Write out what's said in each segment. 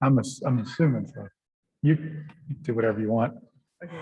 I'm assuming so. You do whatever you want. Okay.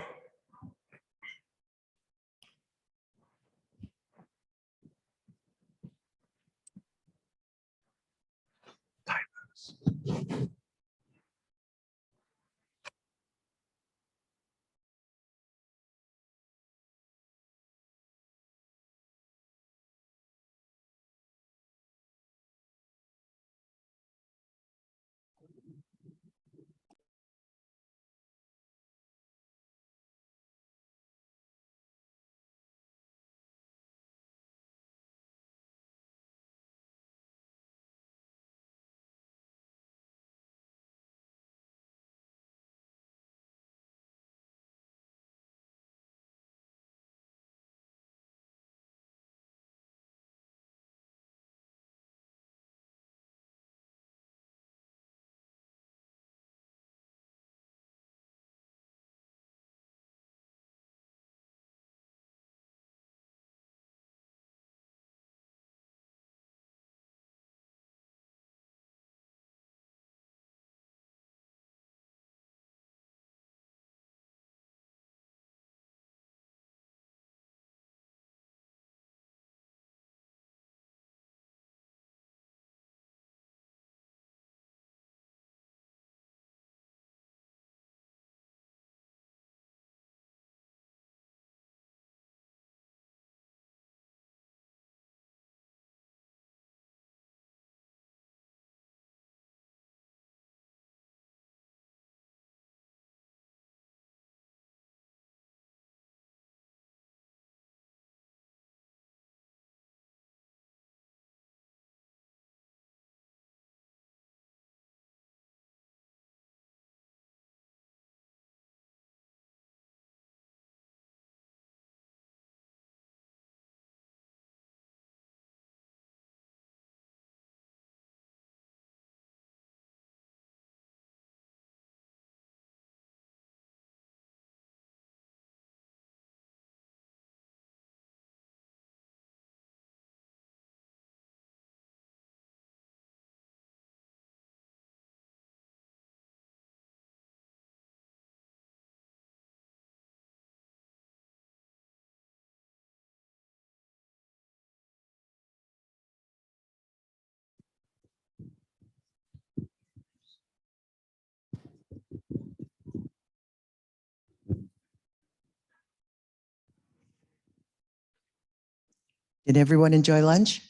Did everyone enjoy lunch?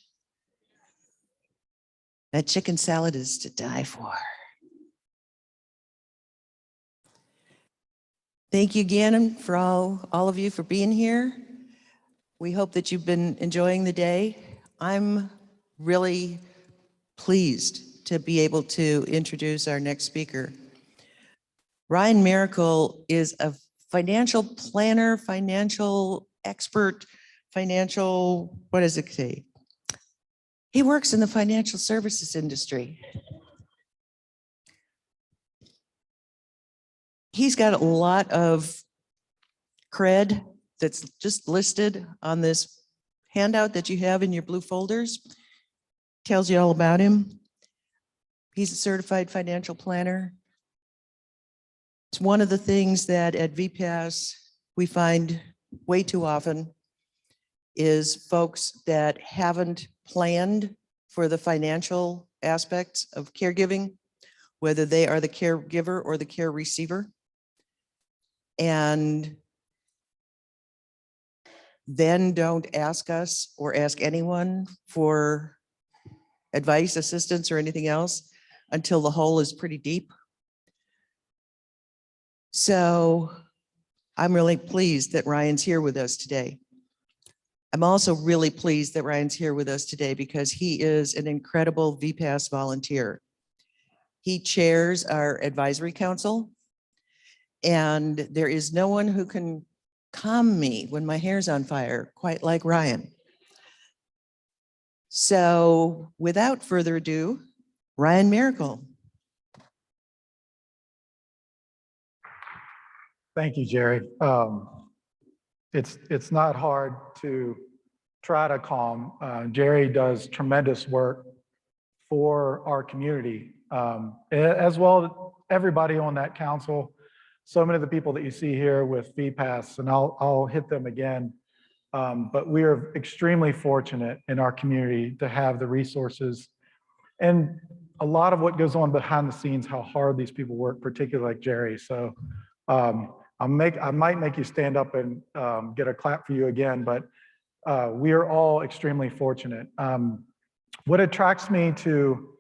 That chicken salad is to die for. Thank you again for all of you for being here. We hope that you've been enjoying the day. I'm really pleased to be able to introduce our next speaker. Ryan Miracle is a financial planner, financial expert, financial, what does it say? He works in the financial services industry. He's got a lot of cred that's just listed on this handout that you have in your blue folders. Tells you all about him. He's a certified financial planner. It's one of the things that at VPAS we find way too often is folks that haven't planned for the financial aspects of caregiving, whether they are the caregiver or the care receiver. And then don't ask us or ask anyone for advice, assistance, or anything else until the hole is pretty deep. So I'm really pleased that Ryan's here with us today. I'm also really pleased that Ryan's here with us today because he is an incredible VPAS volunteer. He chairs our advisory council, and there is no one who can calm me when my hair's on fire quite like Ryan. So without further ado, Ryan Miracle. Thank you, Jerry. It's not hard to try to calm. Jerry does tremendous work for our community as well as everybody on that council. So many of the people that you see here with VPAS, and I'll hit them again. But we are extremely fortunate in our community to have the resources and a lot of what goes on behind the scenes, how hard these people work, particularly like Jerry. So I might make you stand up and get a clap for you again, but we are all extremely fortunate. What attracts me to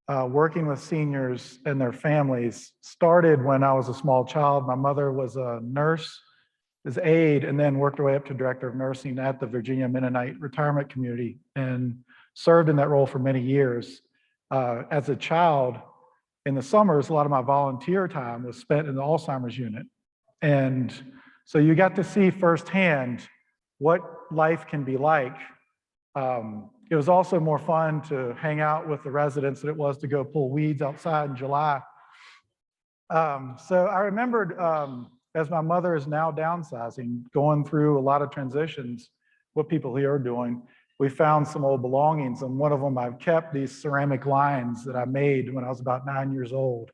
working with seniors and their families started when I was a small child. My mother was a nurse, as aide, and then worked her way up to director of nursing at the Virginia Mennonite Retirement Community and served in that role for many years. As a child, in the summers, a lot of my volunteer time was spent in the Alzheimer's unit. And so you got to see firsthand what life can be like. It was also more fun to hang out with the residents than it was to go pull weeds outside in July. So I remembered, as my mother is now downsizing, going through a lot of transitions, what people here are doing. We found some old belongings, and one of them I've kept, these ceramic lions that I made when I was about 9 years old,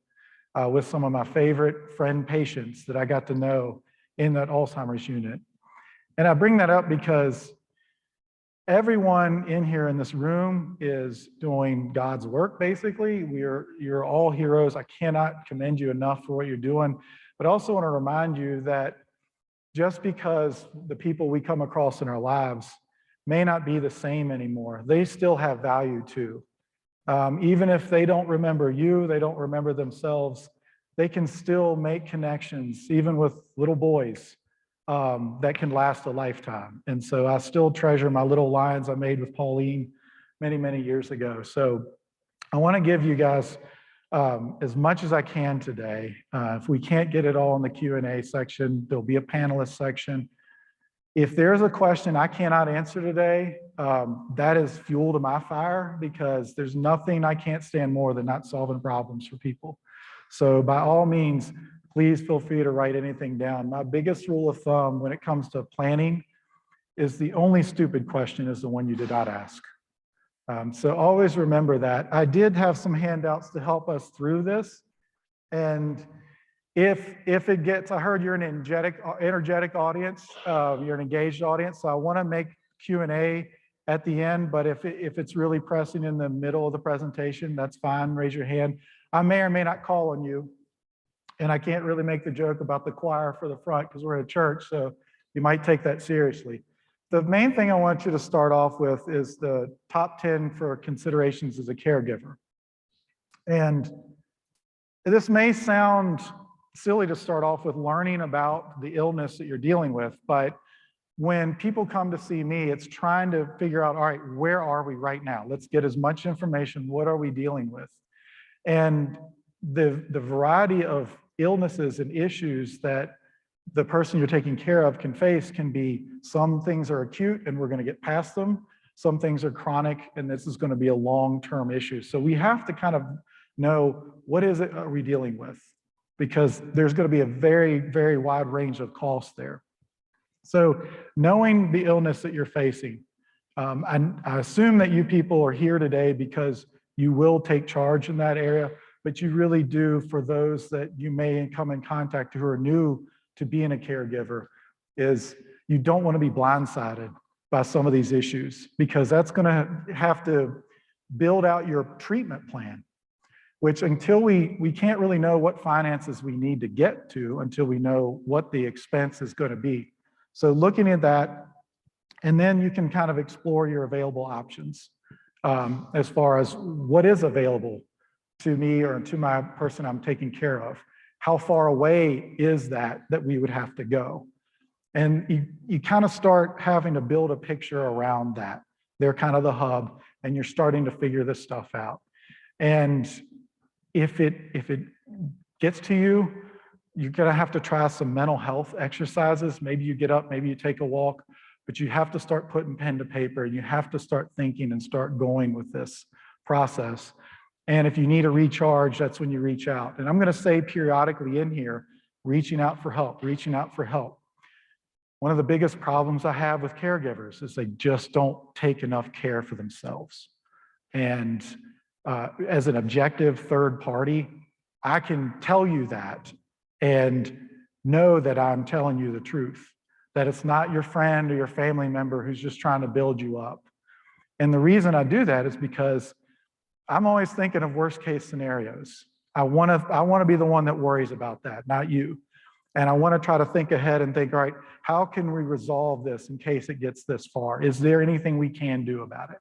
with some of my favorite friend patients that I got to know in that Alzheimer's unit. And I bring that up because everyone in here in this room is doing God's work, basically. You're all heroes. I cannot commend you enough for what you're doing, but I also want to remind you that just because the people we come across in our lives may not be the same anymore, they still have value too. Even if they don't remember you, they don't remember themselves, they can still make connections, even with little boys, that can last a lifetime. And so I still treasure my little lions I made with Pauline many, many years ago. So I want to give you guys as much as I can today. If we can't get it all in the Q&A section, there'll be a panelist section. If there's a question I cannot answer today, that is fuel to my fire, because there's nothing I can't stand more than not solving problems for people. So by all means, please feel free to write anything down. My biggest rule of thumb when it comes to planning is the only stupid question is the one you did not ask. So always remember that. I did have some handouts to help us through this. And if it gets, I heard you're an energetic audience, you're an engaged audience, so I want to make Q&A at the end, but if it's really pressing in the middle of the presentation, that's fine, raise your hand. I may or may not call on you, and I can't really make the joke about the choir for the front because we're at a church, so you might take that seriously. The main thing I want you to start off with is the top 10 for considerations as a caregiver. And this may sound silly to start off with learning about the illness that you're dealing with, but when people come to see me, it's trying to figure out, all right, where are we right now? Let's get as much information. What are we dealing with? And the variety of illnesses and issues that the person you're taking care of can face can be, some things are acute and we're going to get past them. Some things are chronic and this is going to be a long-term issue. So we have to kind of know, what is it are we dealing with? Because there's going to be a very, very wide range of costs there. So knowing the illness that you're facing, I assume that you people are here today because you will take charge in that area, but you really do, for those that you may come in contact who are new to being a caregiver, is you don't want to be blindsided by some of these issues, because that's going to have to build out your treatment plan, which until we can't really know what finances we need to get to until we know what the expense is going to be. So looking at that, and then you can kind of explore your available options as far as what is available to me or to my person I'm taking care of. How far away is that we would have to go? And you kind of start having to build a picture around that. They're kind of the hub, and you're starting to figure this stuff out. And if it gets to you, you're gonna have to try some mental health exercises. Maybe you get up, maybe you take a walk, but you have to start putting pen to paper, and you have to start thinking and start going with this process. And if you need a recharge, that's when you reach out. And I'm gonna say periodically in here, reaching out for help, reaching out for help. One of the biggest problems I have with caregivers is they just don't take enough care for themselves. And as an objective third party, I can tell you that and know that I'm telling you the truth, that it's not your friend or your family member who's just trying to build you up. And the reason I do that is because I'm always thinking of worst case scenarios. I want to be the one that worries about that, not you. And I want to try to think ahead and think, all right, how can we resolve this in case it gets this far? Is there anything we can do about it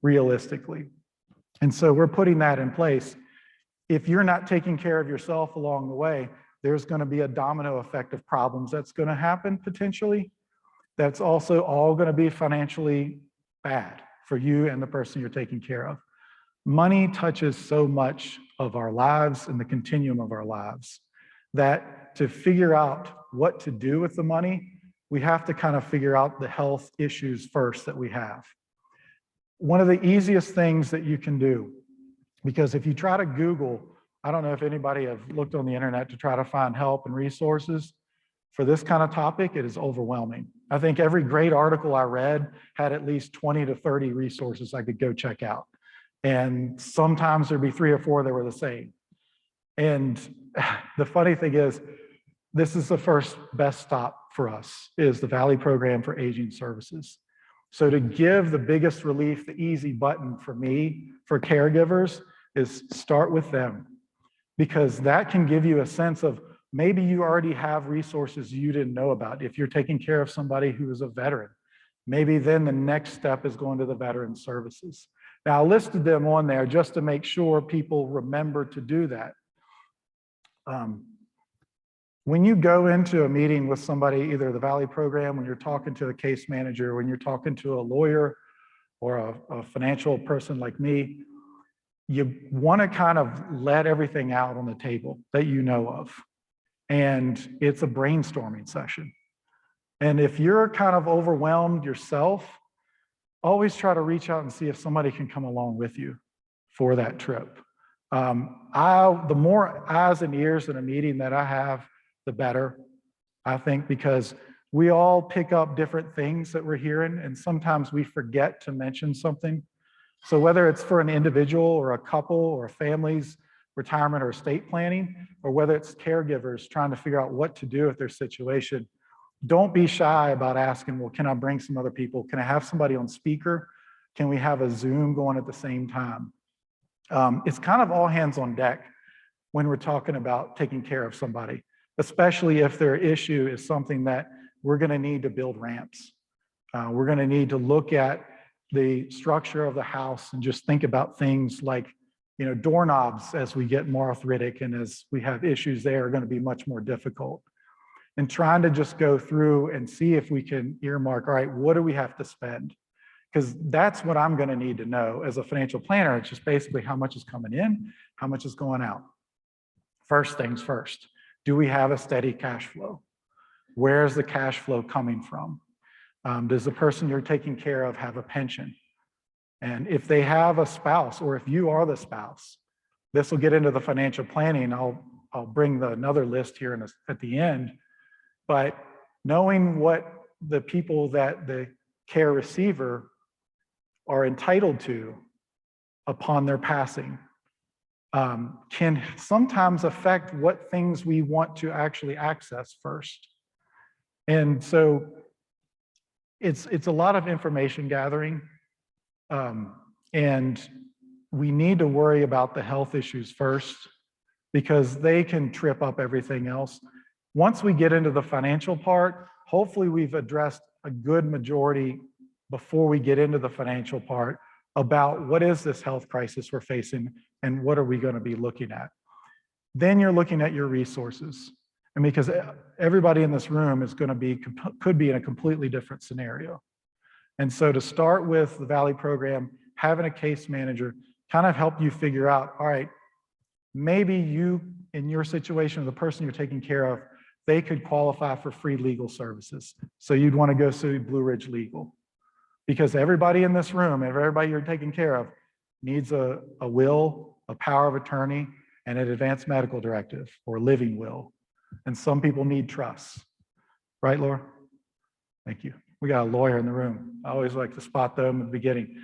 realistically? And so we're putting that in place. If you're not taking care of yourself along the way, there's going to be a domino effect of problems that's going to happen potentially. That's also all going to be financially bad for you and the person you're taking care of. Money touches so much of our lives and the continuum of our lives that to figure out what to do with the money, we have to kind of figure out the health issues first that we have. One of the easiest things that you can do, because if you try to Google, I don't know if anybody have looked on the internet to try to find help and resources for this kind of topic, it is overwhelming. I think every great article I read had at least 20 to 30 resources I could go check out. And sometimes there'd be 3 or 4 that were the same. And the funny thing is, this is the first best stop for us, is the Valley Program for Aging Services. So to give the biggest relief, the easy button for me, for caregivers, is start with them. Because that can give you a sense of maybe you already have resources you didn't know about. If you're taking care of somebody who is a veteran, maybe then the next step is going to the veteran services. Now, I listed them on there just to make sure people remember to do that. When you go into a meeting with somebody, either the Valley Program, when you're talking to a case manager, when you're talking to a lawyer or a financial person like me, you want to kind of let everything out on the table that you know of. And it's a brainstorming session. And if you're kind of overwhelmed yourself, always try to reach out and see if somebody can come along with you for that trip. The more eyes and ears in a meeting that I have, the better, I think, because we all pick up different things that we're hearing, and sometimes we forget to mention something. So whether it's for an individual or a couple or a family's retirement or estate planning, or whether it's caregivers trying to figure out what to do with their situation, don't be shy about asking, well, can I bring some other people? Can I have somebody on speaker? Can we have a Zoom going at the same time? It's kind of all hands on deck when we're talking about taking care of somebody, especially if their issue is something that we're going to need to build ramps. We're going to need to look at the structure of the house and just think about things like, doorknobs as we get more arthritic and as we have issues there are going to be much more difficult. And trying to just go through and see if we can earmark, all right, what do we have to spend? Because that's what I'm going to need to know as a financial planner. It's just basically how much is coming in, how much is going out. First things first, do we have a steady cash flow? Where's the cash flow coming from? Does the person you're taking care of have a pension? And if they have a spouse, or if you are the spouse, this will get into the financial planning. I'll bring another list here at the end. But knowing what the people that the care receiver are entitled to upon their passing can sometimes affect what things we want to actually access first. And so it's a lot of information gathering, and we need to worry about the health issues first because they can trip up everything else. Once we get into the financial part, hopefully we've addressed a good majority before we get into the financial part about what is this health crisis we're facing and what are we going to be looking at. Then you're looking at your resources. And because everybody in this room is going to could be in a completely different scenario. And so to start with the Valley Program, having a case manager kind of help you figure out, all right, maybe you, in your situation, the person you're taking care of, they could qualify for free legal services. So you'd want to go sue Blue Ridge Legal. Because everybody in this room, everybody you're taking care of, needs a will, a power of attorney, and an advanced medical directive or living will. And some people need trusts. Right, Laura? Thank you. We got a lawyer in the room. I always like to spot them at the beginning.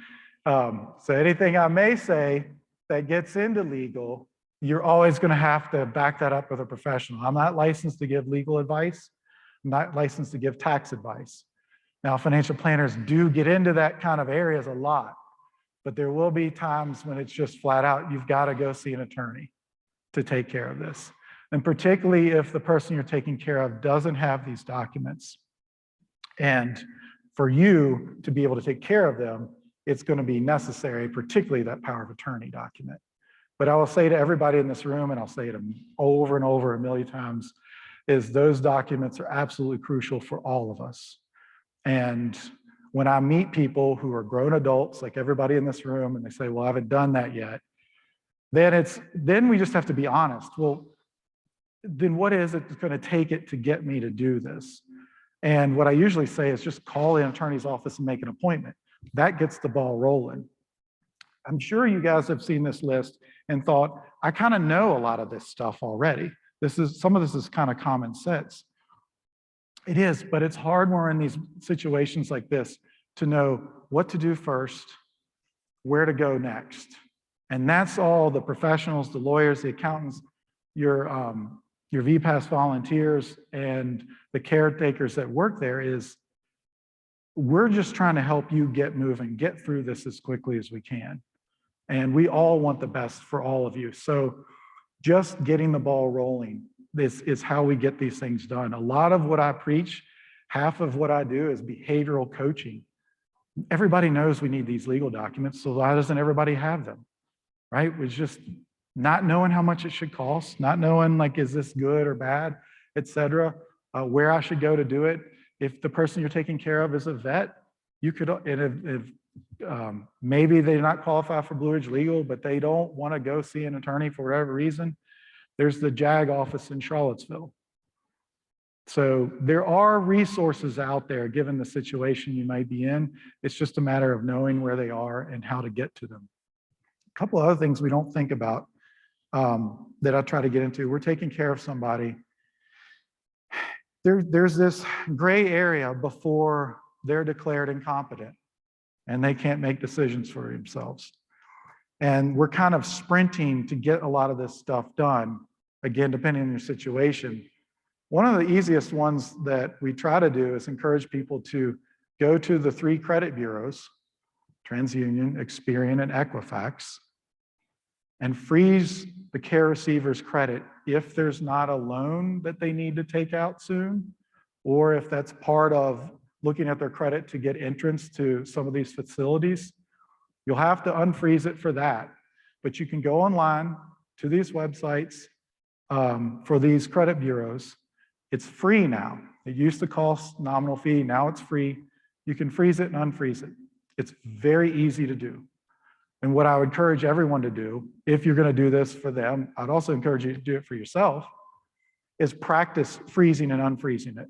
So anything I may say that gets into legal, you're always going to have to back that up with a professional. I'm not licensed to give legal advice. I'm not licensed to give tax advice. Now, financial planners do get into that kind of areas a lot, but there will be times when it's just flat out, you've got to go see an attorney to take care of this. And particularly if the person you're taking care of doesn't have these documents. And for you to be able to take care of them, it's going to be necessary, particularly that power of attorney document. But I will say to everybody in this room, and I'll say it over and over a million times, is those documents are absolutely crucial for all of us. And when I meet people who are grown adults, like everybody in this room, and they say, well, I haven't done that yet, then we just have to be honest. Well, then what is it that's going to take it to get me to do this? And what I usually say is just call the attorney's office and make an appointment. That gets the ball rolling. I'm sure you guys have seen this list and thought, I kind of know a lot of this stuff already. Some of this is kind of common sense. It is, but it's hard when we're in these situations like this to know what to do first, where to go next. And that's all the professionals, the lawyers, the accountants, your VPAS volunteers, and the caretakers that work there is, we're just trying to help you get moving, get through this as quickly as we can. And we all want the best for all of you. So just getting the ball rolling, this is how we get these things done. A lot of what I preach, half of what I do is behavioral coaching. Everybody knows we need these legal documents, so why doesn't everybody have them, right? It's just not knowing how much it should cost, not knowing like, is this good or bad, et cetera, where I should go to do it. If the person you're taking care of is a vet, you could, and if maybe they're not qualified for Blue Ridge Legal, but they don't want to go see an attorney for whatever reason, there's the JAG office in Charlottesville. So there are resources out there given the situation you might be in. It's just a matter of knowing where they are and how to get to them. A couple of other things we don't think about that I try to get into. We're taking care of somebody. There's this gray area before they're declared incompetent and they can't make decisions for themselves. And we're kind of sprinting to get a lot of this stuff done, again, depending on your situation. One of the easiest ones that we try to do is encourage people to go to the 3 credit bureaus, TransUnion, Experian, and Equifax, and freeze the care receiver's credit if there's not a loan that they need to take out soon, or if that's part of looking at their credit to get entrance to some of these facilities. You'll have to unfreeze it for that, but you can go online to these websites for these credit bureaus. It's free now. It used to cost nominal fee, now it's free. You can freeze it and unfreeze it. It's very easy to do. And what I would encourage everyone to do, if you're going to do this for them, I'd also encourage you to do it for yourself, is practice freezing and unfreezing it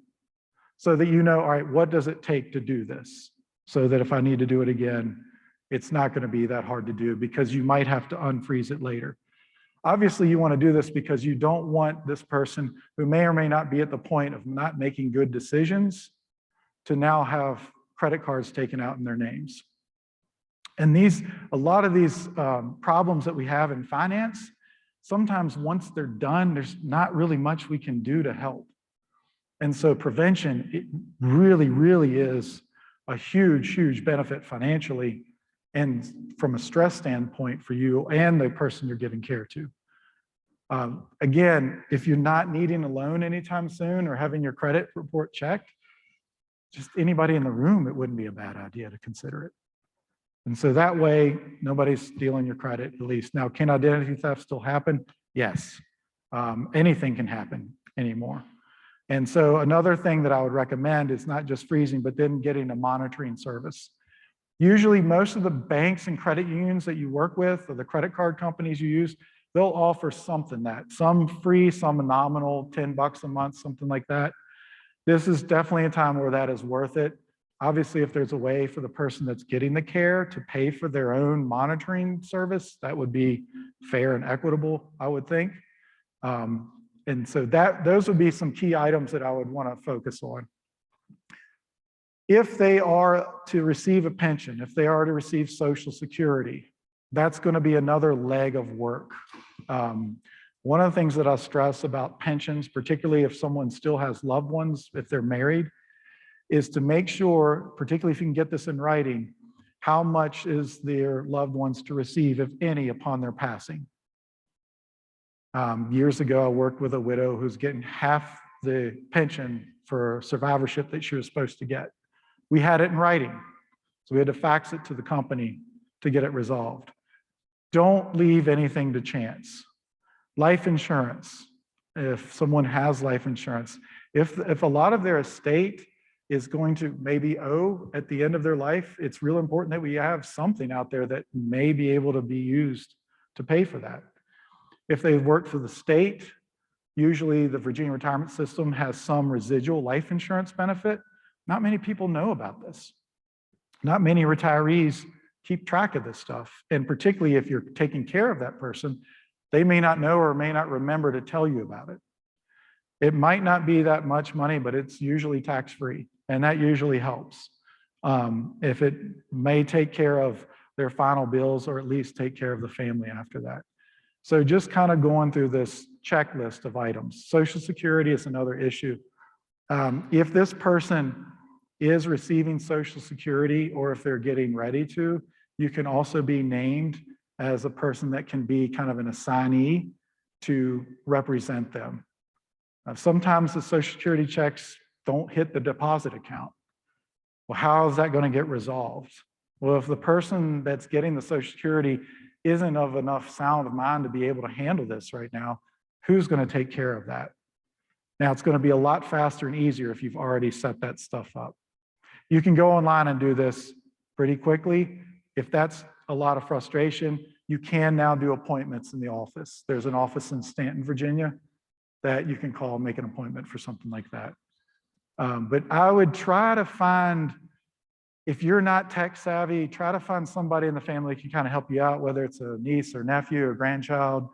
so that you know, all right, what does it take to do this? So that if I need to do it again, it's not going to be that hard to do because you might have to unfreeze it later. Obviously, you want to do this because you don't want this person who may or may not be at the point of not making good decisions to now have credit cards taken out in their names. And a lot of these problems that we have in finance, sometimes once they're done, there's not really much we can do to help. And so prevention, it really, really is a huge, huge benefit financially and from a stress standpoint for you and the person you're giving care to. Again, if you're not needing a loan anytime soon or having your credit report checked, just anybody in the room, it wouldn't be a bad idea to consider it. And so that way, nobody's stealing your credit, at least. Now, can identity theft still happen? Yes. Anything can happen anymore. And so another thing that I would recommend is not just freezing, but then getting a monitoring service. Usually, most of the banks and credit unions that you work with or the credit card companies you use, they'll offer something some free, some nominal, $10 a month, something like that. This is definitely a time where that is worth it. Obviously, if there's a way for the person that's getting the care to pay for their own monitoring service, that would be fair and equitable, I would think. And so those would be some key items that I would want to focus on. If they are to receive a pension, if they are to receive Social Security, That's going to be another leg of work. One of the things that I stress about pensions, particularly if someone still has loved ones, if they're married, is to make sure, particularly if you can get this in writing, how much is their loved ones to receive, if any, upon their passing. Years ago, I worked with a widow who's getting half the pension for survivorship that she was supposed to get. We had it in writing, so we had to fax it to the company to get it resolved. Don't leave anything to chance. Life insurance, if someone has life insurance, if a lot of their estate is going to maybe owe at the end of their life, it's real important that we have something out there that may be able to be used to pay for that. If they work for the state, usually the Virginia retirement system has some residual life insurance benefit. Not many people know about this. Not many retirees keep track of this stuff. And particularly if you're taking care of that person, they may not know or may not remember to tell you about it. It might not be that much money, but it's usually tax-free, and that usually helps. If it may take care of their final bills or at least take care of the family after that. So just kind of going through this checklist of items. Social Security is another issue. If this person is receiving Social Security or if they're getting ready to, you can also be named as a person that can be kind of an assignee to represent them. Sometimes the Social Security checks don't hit the deposit account. Well, how is that going to get resolved? Well, if the person that's getting the Social Security isn't of enough sound of mind to be able to handle this right now, who's going to take care of that? Now, it's going to be a lot faster and easier if you've already set that stuff up. You can go online and do this pretty quickly. If that's a lot of frustration, you can now do appointments in the office. There's an office in Stanton, Virginia, that you can call and make an appointment for something like that. But I would try to find, if you're not tech savvy, try to find somebody in the family who can kind of help you out, whether it's a niece or nephew or grandchild,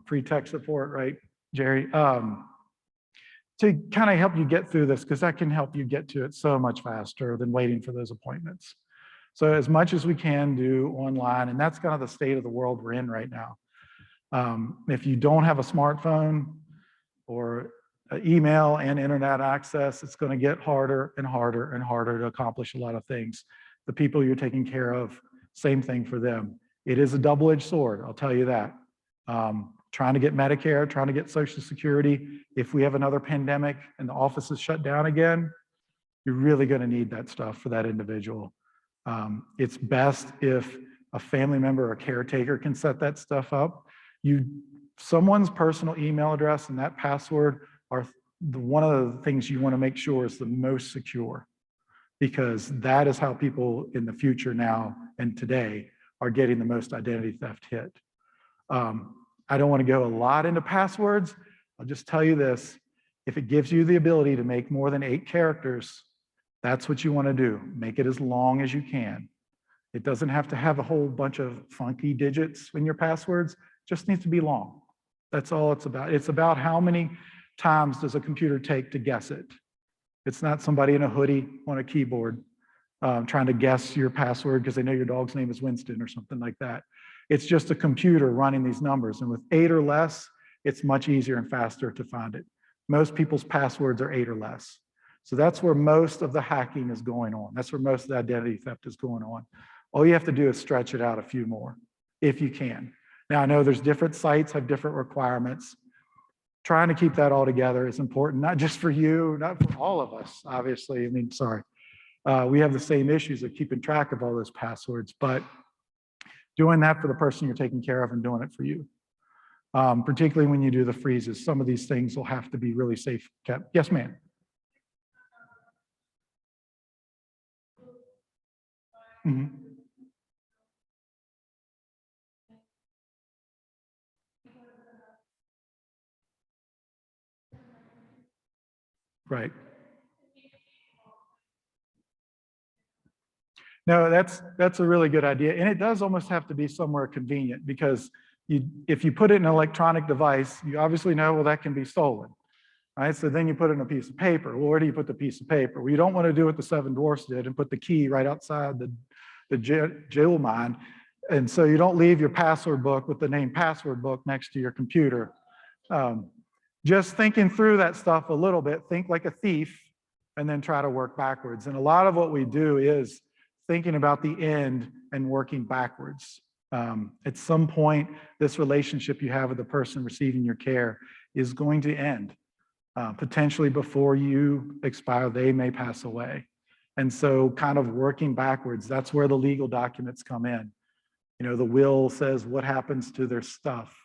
free tech support, right, Jerry? To kind of help you get through this, because that can help you get to it so much faster than waiting for those appointments. So as much as we can do online, and that's kind of the state of the world we're in right now. If you don't have a smartphone or email and internet access, it's going to get harder and harder and harder to accomplish a lot of things. The people you're taking care of, same thing for them. It is a double-edged sword, I'll tell you that. Trying to get Medicare, trying to get Social Security. If we have another pandemic and the office is shut down again, you're really going to need that stuff for that individual. It's best if a family member or caretaker can set that stuff up. Someone's personal email address and that password are one of the things you want to make sure is the most secure, because that is how people in the future now and today are getting the most identity theft hit. I don't want to go a lot into passwords. I'll just tell you this. If it gives you the ability to make more than 8 characters, that's what you want to do. Make it as long as you can. It doesn't have to have a whole bunch of funky digits in your passwords. It just needs to be long. That's all it's about. It's about how many times does a computer take to guess it. It's not somebody in a hoodie on a keyboard trying to guess your password because they know your dog's name is Winston or something like that. It's just a computer running these numbers. And with 8 or less, it's much easier and faster to find it. Most people's passwords are 8 or less. So that's where most of the hacking is going on. That's where most of the identity theft is going on. All you have to do is stretch it out a few more, if you can. Now, I know there's different sites have different requirements. Trying to keep that all together is important, not just for you, not for all of us, obviously. I mean, sorry. We have the same issues of keeping track of all those passwords, but doing that for the person you're taking care of and doing it for you. Particularly when you do the freezes, some of these things will have to be really safe kept. Yes, ma'am. Mm-hmm. Right. No, that's a really good idea. And it does almost have to be somewhere convenient, because if you put it in an electronic device, you obviously know, well, that can be stolen. Right? So then you put it in a piece of paper. Well, where do you put the piece of paper? Well, you don't want to do what the Seven Dwarfs did and put the key right outside the jewel mine. And so you don't leave your password book with the name password book next to your computer. Just thinking through that stuff a little bit, think like a thief, and then try to work backwards. And a lot of what we do is thinking about the end and working backwards. At some point, this relationship you have with the person receiving your care is going to end. Potentially before you expire, they may pass away. And so kind of working backwards, that's where the legal documents come in. You know, the will says what happens to their stuff.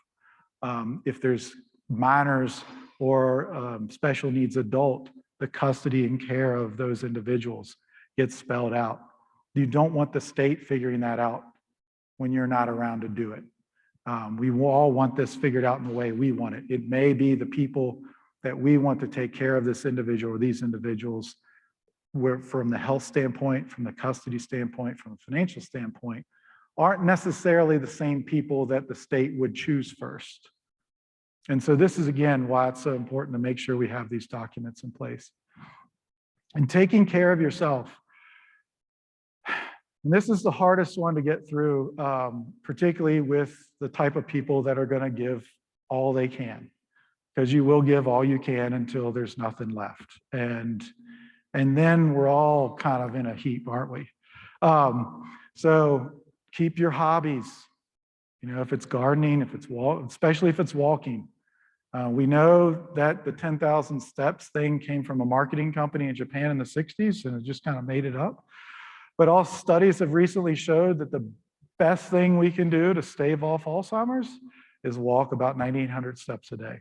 If there's minors or special needs adult, the custody and care of those individuals gets spelled out. You don't want the state figuring that out when you're not around to do it. We all want this figured out in the way we want it. It may be the people that we want to take care of this individual or these individuals, where from the health standpoint, from the custody standpoint, from the financial standpoint, aren't necessarily the same people that the state would choose first. And so this is, again, why it's so important to make sure we have these documents in place. And taking care of yourself. And this is the hardest one to get through, particularly with the type of people that are going to give all they can, because you will give all you can until there's nothing left. And then we're all kind of in a heap, aren't we? So keep your hobbies. You know, if it's gardening, if it's especially if it's walking. We know that the 10,000 steps thing came from a marketing company in Japan in the 60s, and it just kind of made it up. But all studies have recently showed that the best thing we can do to stave off Alzheimer's is walk about 9,800 steps a day.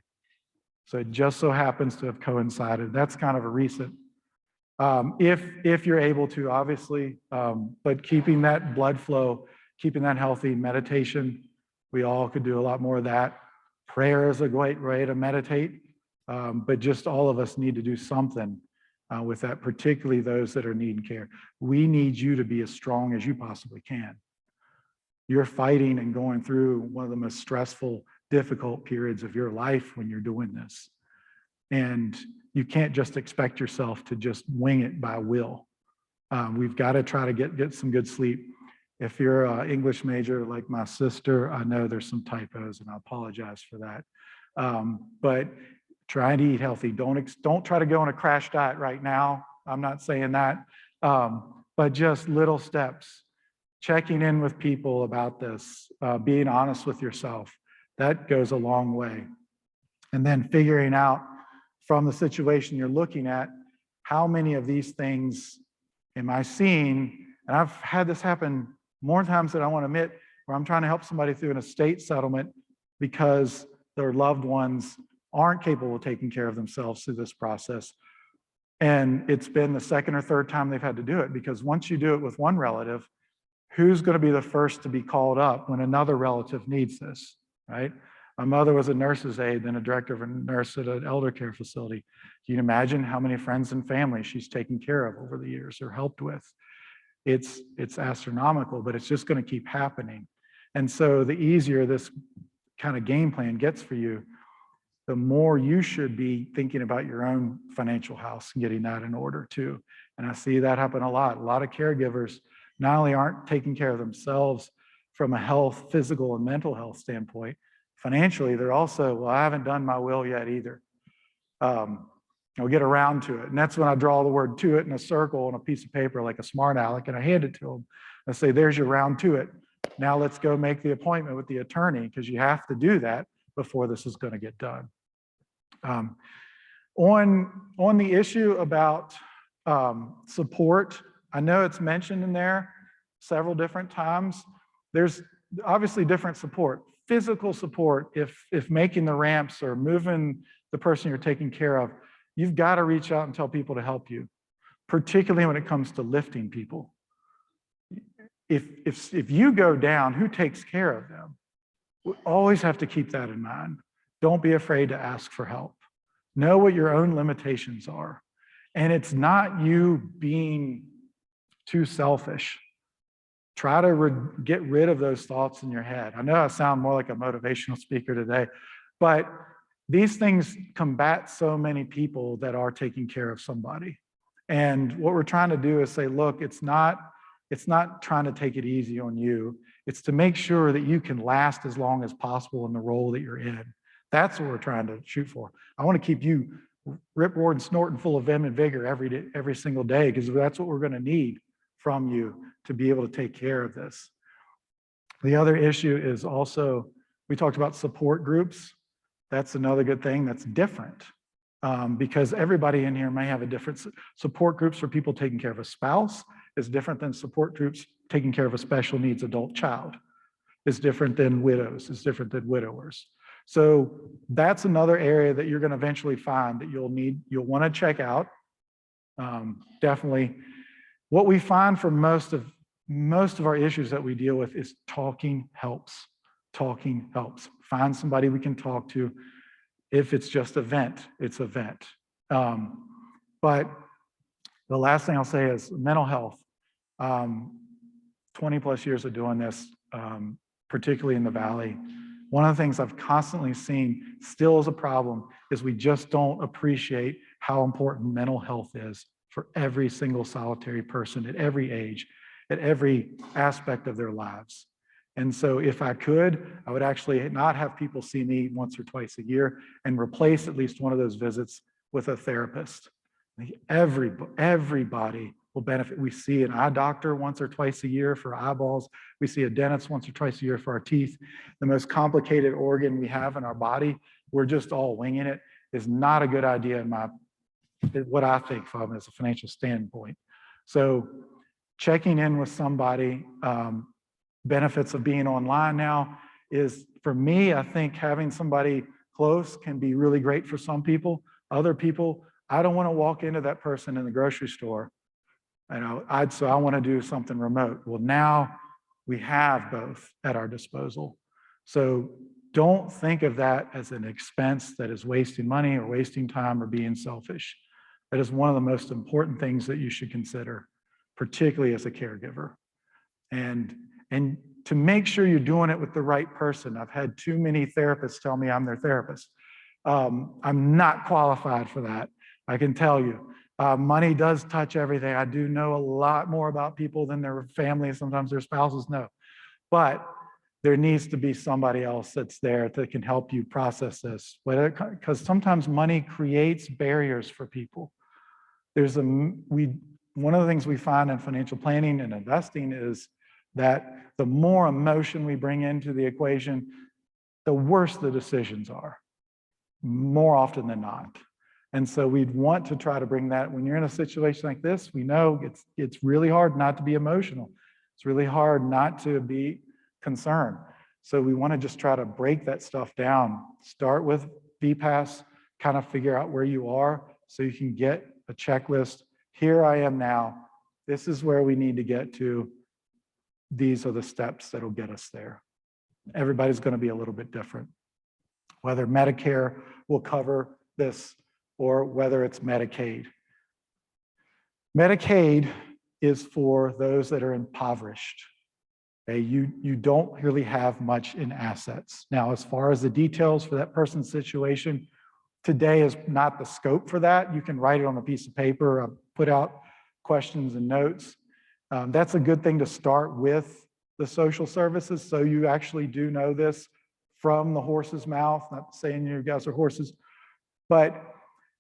So it just so happens to have coincided. That's kind of a recent, if you're able to, obviously, but keeping that blood flow, keeping that healthy, meditation, we all could do a lot more of that. Prayer is a great way to meditate, but just all of us need to do something with that, particularly those that are needing care. We need you to be as strong as you possibly can. You're fighting and going through one of the most stressful, difficult periods of your life when you're doing this. And you can't just expect yourself to just wing it by will. We've got to try to get some good sleep. If you're an English major like my sister, I know there's some typos, and I apologize for that. But trying to eat healthy. Don't try to go on a crash diet right now. I'm not saying that, but just little steps. Checking in with people about this, being honest with yourself, that goes a long way. And then figuring out from the situation you're looking at, how many of these things am I seeing? And I've had this happen more times than I want to admit, where I'm trying to help somebody through an estate settlement because their loved ones aren't capable of taking care of themselves through this process. And it's been the second or third time they've had to do it, because once you do it with one relative, who's going to be the first to be called up when another relative needs this, right? My mother was a nurse's aide, then a director of a nurse at an elder care facility. Can you imagine how many friends and family she's taken care of over the years or helped with? It's astronomical, but it's just going to keep happening. And so the easier this kind of game plan gets for you, the more you should be thinking about your own financial house and getting that in order too. And I see that happen a lot. A lot of caregivers not only aren't taking care of themselves from a health, physical and mental health standpoint, financially, they're also, well, I haven't done my will yet either. I'll get around to it. And that's when I draw the word "to it" in a circle on a piece of paper like a smart aleck, and I hand it to them. I say, there's your round to it. Now let's go make the appointment with the attorney, because you have to do that before this is going to get done. On the issue about support, I know it's mentioned in there several different times. There's obviously different support. Physical support, if making the ramps or moving the person you're taking care of, you've got to reach out and tell people to help you, particularly when it comes to lifting people. If you go down, who takes care of them? We always have to keep that in mind. Don't be afraid to ask for help. Know what your own limitations are. And it's not you being too selfish. Try to get rid of those thoughts in your head. I know I sound more like a motivational speaker today, but these things combat so many people that are taking care of somebody. And what we're trying to do is say, look, it's not It's not trying to take it easy on you. It's to make sure that you can last as long as possible in the role that you're in. That's what we're trying to shoot for. I want to keep you rip roaring, snorting full of vim and vigor every day, every single day, because that's what we're going to need from you to be able to take care of this. The other issue is also, we talked about support groups. That's another good thing that's different, because everybody in here may have a different support groups for people taking care of a spouse is different than support groups taking care of a special needs adult child. It's different than widows, it's different than widowers. So that's another area that you're going to eventually find that you'll want to check out. Definitely. What we find for most of our issues that we deal with is talking helps. Talking helps. Find somebody we can talk to. If it's just a vent, it's a vent. But the last thing I'll say is mental health. 20 plus years of doing this, particularly in the Valley. One of the things I've constantly seen still is a problem is we just don't appreciate how important mental health is for every single solitary person at every age, at every aspect of their lives. And so if I could, I would actually not have people see me once or twice a year and replace at least one of those visits with a therapist. Everybody will benefit. We see an eye doctor once or twice a year for eyeballs. We see a dentist once or twice a year for our teeth. The most complicated organ we have in our body, we're just all winging it, is not a good idea in what I think from as a financial standpoint. So checking in with somebody, benefits of being online now is, for me, I think having somebody close can be really great for some people. Other people, I don't want to walk into that person in the grocery store. So I want to do something remote. Well, now we have both at our disposal. So don't think of that as an expense that is wasting money or wasting time or being selfish. That is one of the most important things that you should consider, particularly as a caregiver. And to make sure you're doing it with the right person. I've had too many therapists tell me I'm their therapist. I'm not qualified for that, I can tell you. Money does touch everything. I do know a lot more about people than their family, sometimes their spouses know. But there needs to be somebody else that's there that can help you process this. Because sometimes money creates barriers for people. One of the things we find in financial planning and investing is that the more emotion we bring into the equation, the worse the decisions are, more often than not. And so we'd want to try to bring that. When you're in a situation like this, we know it's really hard not to be emotional. It's really hard not to be concerned. So we want to just try to break that stuff down. Start with VPAS, kind of figure out where you are so you can get a checklist. Here I am now. This is where we need to get to. These are the steps that'll get us there. Everybody's going to be a little bit different. Whether Medicare will cover this or whether it's Medicaid. Medicaid is for those that are impoverished. Okay? You don't really have much in assets. Now, as far as the details for that person's situation, today is not the scope for that. You can write it on a piece of paper, put out questions and notes. That's a good thing to start with the social services, so you actually do know this from the horse's mouth, not saying you guys are horses, but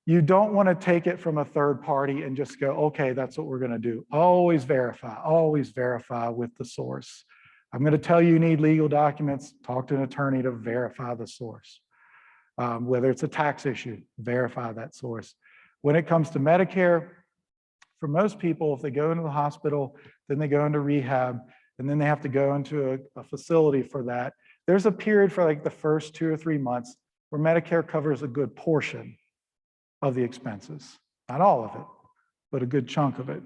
you don't want to take it from a third party and just go, okay, that's what we're going to do. Always verify with the source. I'm going to tell you need legal documents, talk to an attorney to verify the source. Whether it's a tax issue, verify that source. When it comes to Medicare, for most people, if they go into the hospital, then they go into rehab, and then they have to go into a facility for that. There's a period for like the first 2 or 3 months where Medicare covers a good portion of the expenses. Not all of it, but a good chunk of it.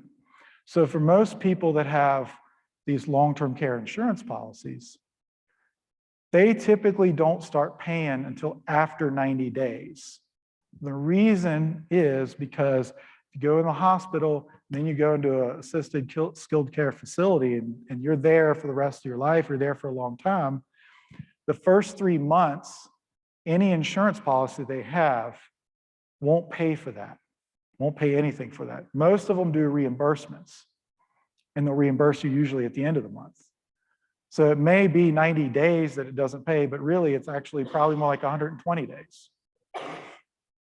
So for most people that have these long-term care insurance policies, they typically don't start paying until after 90 days. The reason is because if you go in the hospital, then you go into an assisted skilled care facility and you're there for the rest of your life, you're there for a long time, the first 3 months, any insurance policy they have won't pay for that, won't pay anything for that. Most of them do reimbursements. and they'll reimburse you usually at the end of the month. So it may be 90 days that it doesn't pay, but really it's actually probably more like 120 days.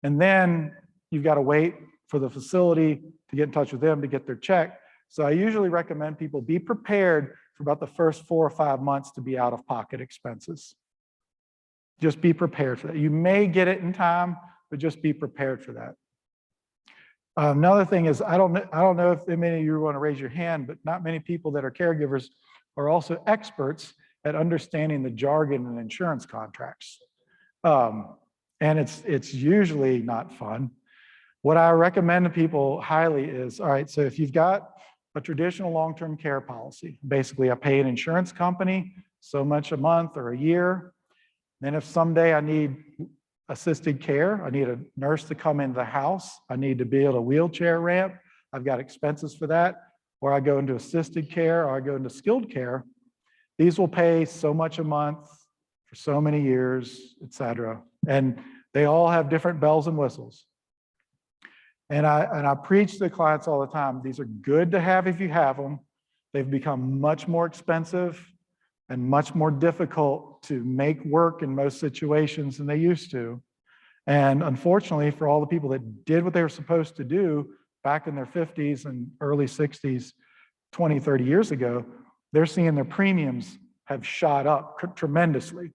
And then you've got to wait for the facility to get in touch with them to get their check. So I usually recommend people be prepared for about the first 4 or 5 months to be out of pocket expenses. Just be prepared for that. You may get it in time, but just be prepared for that. Another thing is, I don't know if many of you want to raise your hand, but not many people that are caregivers are also experts at understanding the jargon in insurance contracts. And it's usually not fun. What I recommend to people highly is, all right, so if you've got a traditional long-term care policy, basically I pay an insurance company so much a month or a year. Then if someday I need assisted care, I need a nurse to come into the house, I need to build a wheelchair ramp, I've got expenses for that, or I go into assisted care, or I go into skilled care, these will pay so much a month for so many years, et cetera. And they all have different bells and whistles. And I preach to the clients all the time, these are good to have if you have them. They've become much more expensive and much more difficult to make work in most situations than they used to. And unfortunately, for all the people that did what they were supposed to do back in their 50s and early 60s, 20, 30 years ago, they're seeing their premiums have shot up tremendously.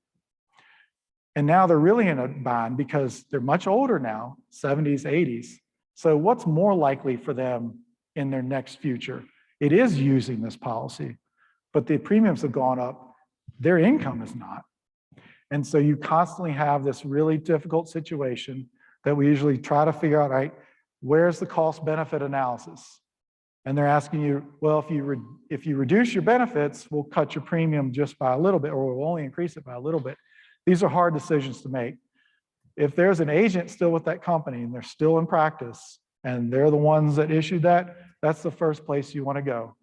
And now they're really in a bind because they're much older now, 70s, 80s. So what's more likely for them in their next future? It is using this policy, but the premiums have gone up, their income is not. And so you constantly have this really difficult situation that we usually try to figure out, right, where's the cost benefit analysis? And they're asking you, well, if you reduce your benefits, we'll cut your premium just by a little bit, or we'll only increase it by a little bit. These are hard decisions to make. If there's an agent still with that company and they're still in practice and they're the ones that issued that, that's the first place you want to go.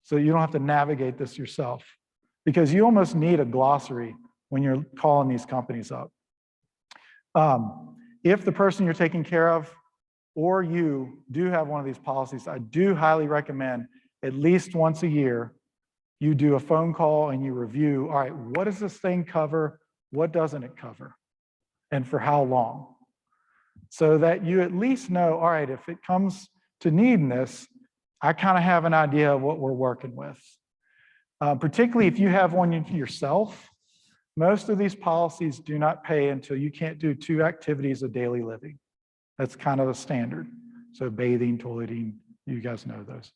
So you don't have to navigate this yourself, because you almost need a glossary when you're calling these companies up. If the person you're taking care of or you do have one of these policies, I do highly recommend at least once a year, you do a phone call and you review, all right, what does this thing cover? What doesn't it cover? And for how long? So that you at least know, all right, if it comes to needing this, I kind of have an idea of what we're working with. Particularly if you have one yourself, most of these policies do not pay until you can't do 2 activities of daily living. That's kind of the standard. So bathing, toileting, you guys know those.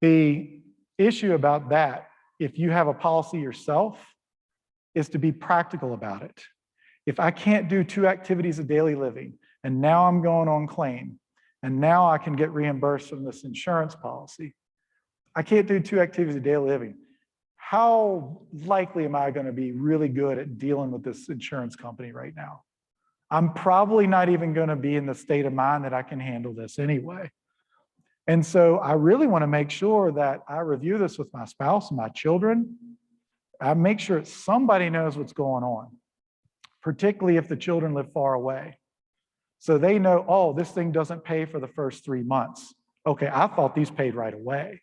The issue about that, if you have a policy yourself, is to be practical about it. If I can't do 2 activities of daily living, and now I'm going on claim, and now I can get reimbursed from this insurance policy, I can't do 2 activities of daily living. How likely am I going to be really good at dealing with this insurance company right now? I'm probably not even going to be in the state of mind that I can handle this anyway. And so I really want to make sure that I review this with my spouse and my children. I make sure somebody knows what's going on, particularly if the children live far away. So they know, oh, this thing doesn't pay for the first 3 months. Okay, I thought these paid right away.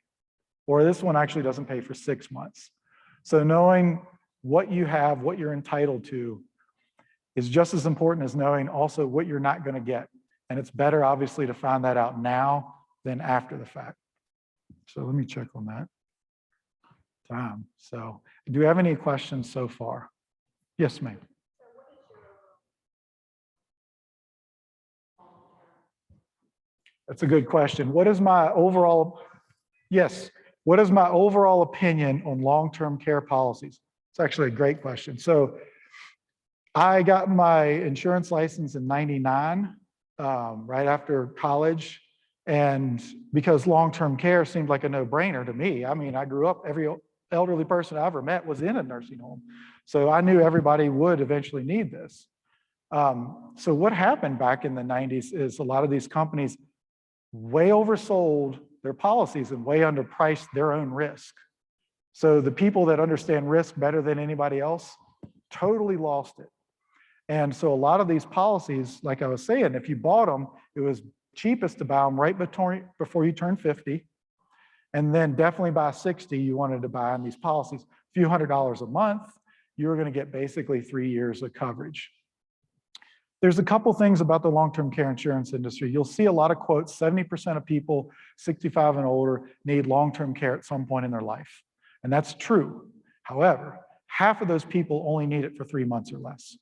Or this one actually doesn't pay for 6 months. So knowing what you have, what you're entitled to, is just as important as knowing also what you're not going to get. And it's better, obviously, to find that out now than after the fact. So let me check on that time. So do you have any questions so far? Yes, ma'am. That's a good question. What is my overall, yes, what is my overall opinion on long-term care policies? It's actually a great question. So I got my insurance license in '99, right after college. And because long-term care seemed like a no-brainer to me. I mean, I grew up, every elderly person I ever met was in a nursing home. So I knew everybody would eventually need this. So what happened back in the 90s is a lot of these companies way oversold their policies and way underpriced their own risk. So the people that understand risk better than anybody else totally lost it. And so a lot of these policies, like I was saying, if you bought them, it was cheapest to buy them right before you turn 50. And then definitely by 60, you wanted to buy on these policies, a few $100s a month, you were going to get basically 3 years of coverage. There's a couple things about the long-term care insurance industry. You'll see a lot of quotes, 70% of people 65 and older need long-term care at some point in their life. And that's true. However, half of those people only need it for 3 months or less.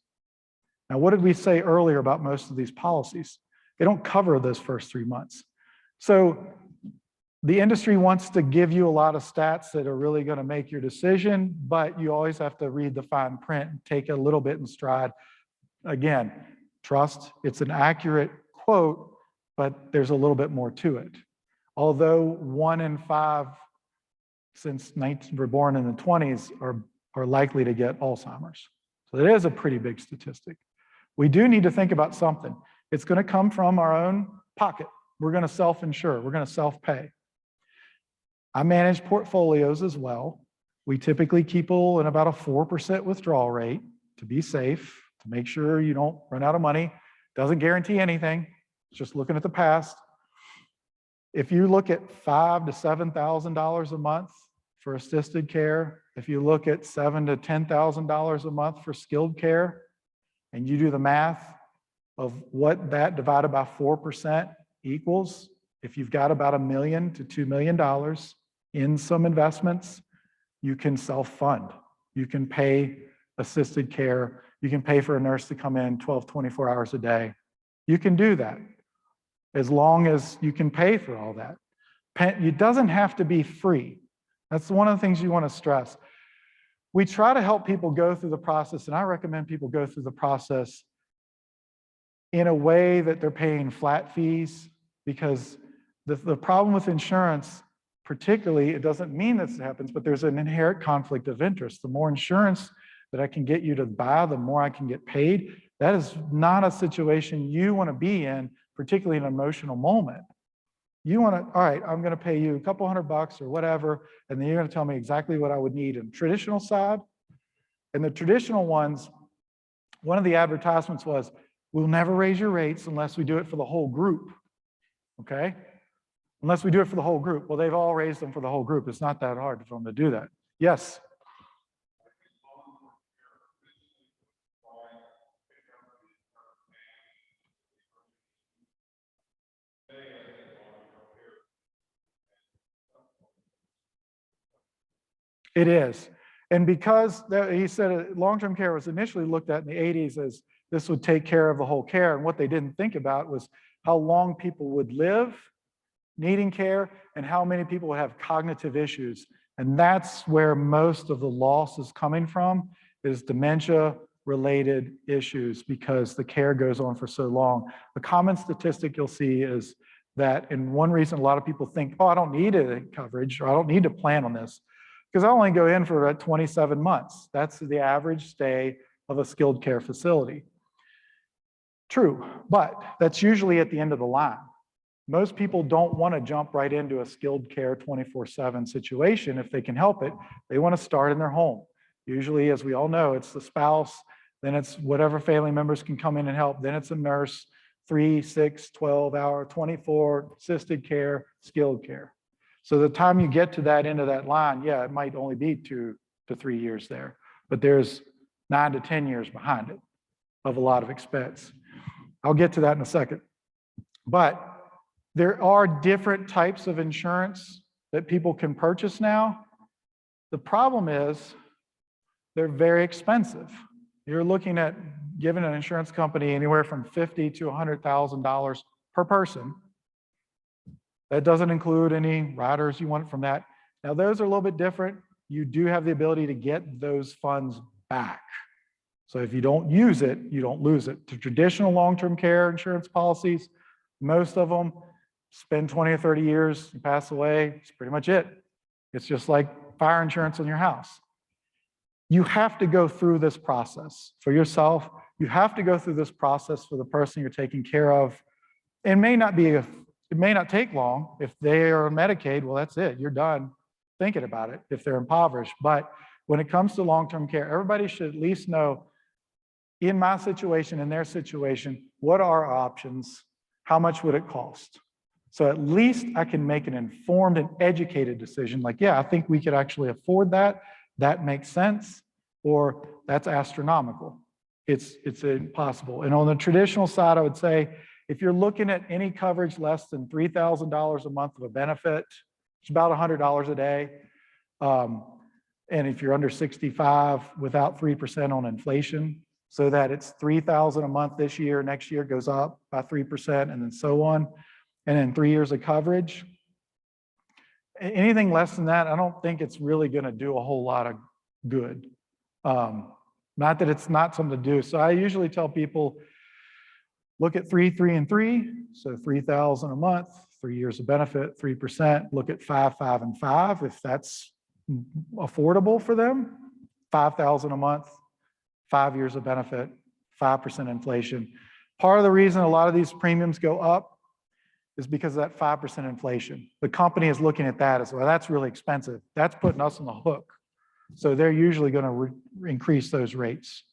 Now, what did we say earlier about most of these policies? They don't cover those first 3 months. So the industry wants to give you a lot of stats that are really going to make your decision, but you always have to read the fine print and take it a little bit in stride. Again, trust, it's an accurate quote, but there's a little bit more to it. Although 1 in 5 since were born in the 20s are likely to get Alzheimer's. So it is a pretty big statistic. We do need to think about something. It's going to come from our own pocket. We're going to self-insure. We're going to self-pay. I manage portfolios as well. We typically keep in about a 4% withdrawal rate to be safe, to make sure you don't run out of money. Doesn't guarantee anything. It's just looking at the past. If you look at $5,000 to $7,000 a month for assisted care, if you look at $7,000 to $10,000 a month for skilled care, and you do the math of what that divided by 4% equals, if you've got about $1 million to $2 million in some investments, you can self-fund. You can pay assisted care. You can pay for a nurse to come in 12, 24 hours a day. You can do that as long as you can pay for all that. It doesn't have to be free. That's one of the things you want to stress. We try to help people go through the process, and I recommend people go through the process in a way that they're paying flat fees, because the problem with insurance, particularly, it doesn't mean this happens, but there's an inherent conflict of interest. The more insurance that I can get you to buy, the more I can get paid. That is not a situation you want to be in, particularly in an emotional moment. You want to, all right, I'm going to pay you a couple $100 or whatever, and then you're going to tell me exactly what I would need in the traditional side. And the traditional ones, one of the advertisements was, we'll never raise your rates unless we do it for the whole group, okay? Unless we do it for the whole group. Well, they've all raised them for the whole group. It's not that hard for them to do that. Yes? It is. And because he said long-term care was initially looked at in the 80s as this would take care of the whole care, and what they didn't think about was how long people would live needing care and how many people would have cognitive issues. And that's where most of the loss is coming from, is dementia-related issues, because the care goes on for so long. The common statistic you'll see is that, and one reason a lot of people think, oh, I don't need a coverage, or I don't need to plan on this, because I only go in for about 27 months. That's the average stay of a skilled care facility. True, but that's usually at the end of the line. Most people don't want to jump right into a skilled care 24/7 situation if they can help it. They want to start in their home. Usually, as we all know, it's the spouse, then it's whatever family members can come in and help, then it's a nurse, 3, 6, 12 hour, 24, assisted care, skilled care. So the time you get to that end of that line, yeah, it might only be 2 to 3 years there, but there's 9 to 10 years behind it of a lot of expense. I'll get to that in a second. But there are different types of insurance that people can purchase now. The problem is they're very expensive. You're looking at giving an insurance company anywhere from $50,000 to $100,000 per person. That doesn't include any riders you want from that. Now, those are a little bit different. You do have the ability to get those funds back. So if you don't use it, you don't lose it. The traditional long-term care insurance policies, most of them spend 20 or 30 years, you pass away, it's pretty much it. It's just like fire insurance on your house. You have to go through this process for yourself. You have to go through this process for the person you're taking care of. It may not take long. If they are on Medicaid, well, that's it. You're done thinking about it if they're impoverished. But when it comes to long-term care, everybody should at least know, in my situation, in their situation, what are our options? How much would it cost? So at least I can make an informed and educated decision, like, yeah, I think we could actually afford that. That makes sense, or that's astronomical. It's impossible. And on the traditional side, I would say, if you're looking at any coverage less than $3,000 a month of a benefit, it's about $100 a day. And if you're under 65 without 3% on inflation, so that it's $3,000 a month this year, next year goes up by 3%, and then so on. And then 3 years of coverage. Anything less than that, I don't think it's really going to do a whole lot of good. Not that it's not something to do. So I usually tell people, look at 3, 3, and 3. So 3,000 a month, 3 years of benefit, 3%. Look at 5, 5, and 5 if that's affordable for them. 5,000 a month, 5 years of benefit, 5% inflation. Part of the reason a lot of these premiums go up is because of that 5% inflation. The company is looking at that as well. That's really expensive. That's putting us on the hook. So they're usually going to increase those rates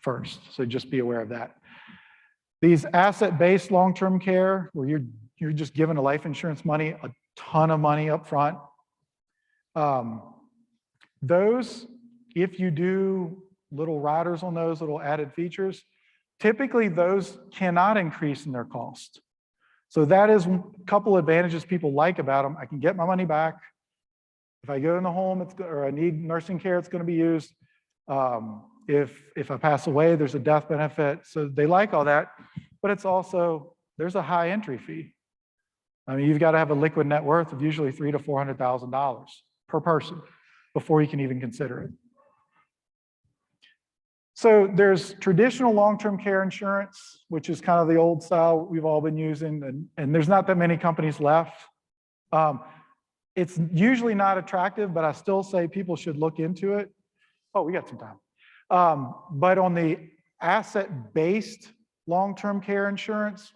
first. So just be aware of that. These asset-based long-term care, where you're just giving the life insurance money, a ton of money up front. Those, if you do little riders on those, little added features, typically those cannot increase in their cost. So that is a couple advantages people like about them. I can get my money back. If I go in the home, or I need nursing care, it's going to be used. If I pass away, there's a death benefit. So they like all that, but it's also, there's a high entry fee. I mean, you've got to have a liquid net worth of usually $300,000 to $400,000 per person before you can even consider it. So there's traditional long-term care insurance, which is kind of the old style we've all been using, and there's not that many companies left. It's usually not attractive, but I still say people should look into it. Oh, we got some time. But on the asset-based long-term care insurance,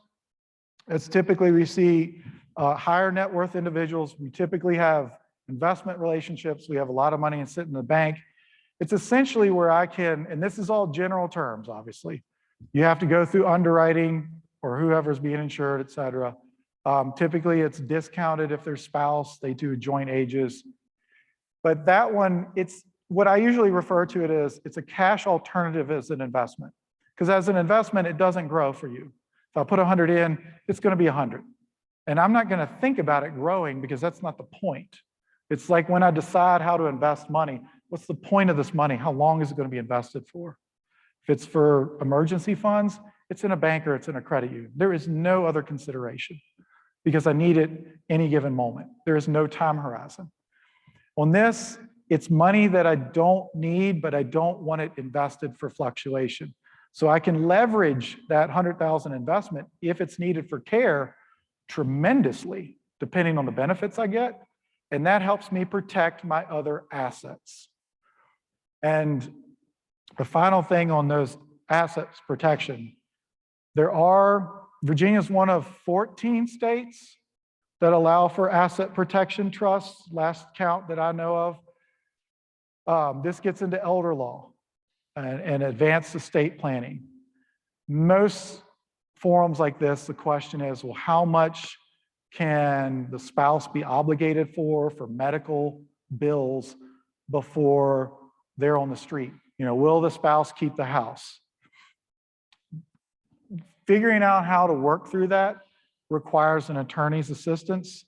it's typically we see higher net worth individuals. We typically have investment relationships. We have a lot of money and sit in the bank. It's essentially where I can, and this is all general terms, obviously. You have to go through underwriting or whoever's being insured, et cetera. Typically, it's discounted if there's spouse, they do joint ages. But that one, it's what I usually refer to it as, it's a cash alternative as an investment. Because as an investment, it doesn't grow for you. If I put 100 in, it's going to be 100. And I'm not going to think about it growing because that's not the point. It's like when I decide how to invest money, what's the point of this money? How long is it going to be invested for? If it's for emergency funds, it's in a bank or it's in a credit union. There is no other consideration because I need it any given moment. There is no time horizon. On this, it's money that I don't need, but I don't want it invested for fluctuation. So I can leverage that 100,000 investment if it's needed for care tremendously, depending on the benefits I get. And that helps me protect my other assets. And the final thing on those assets protection, Virginia's one of 14 states that allow for asset protection trusts, last count that I know of. This gets into elder law and advanced estate planning. Most forums like this, the question is, well, how much can the spouse be obligated for medical bills before they're on the street? You know, will the spouse keep the house? Figuring out how to work through that requires an attorney's assistance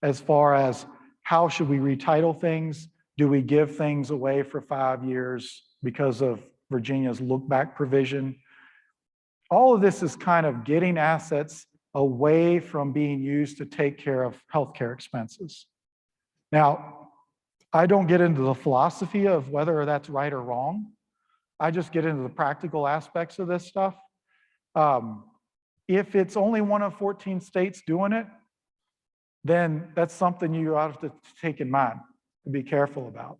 as far as how should we retitle things? Do we give things away for 5 years because of Virginia's look-back provision? All of this is kind of getting assets away from being used to take care of healthcare expenses. Now, I don't get into the philosophy of whether that's right or wrong. I just get into the practical aspects of this stuff. If it's only one of 14 states doing it, then that's something you ought to take in mind and be careful about.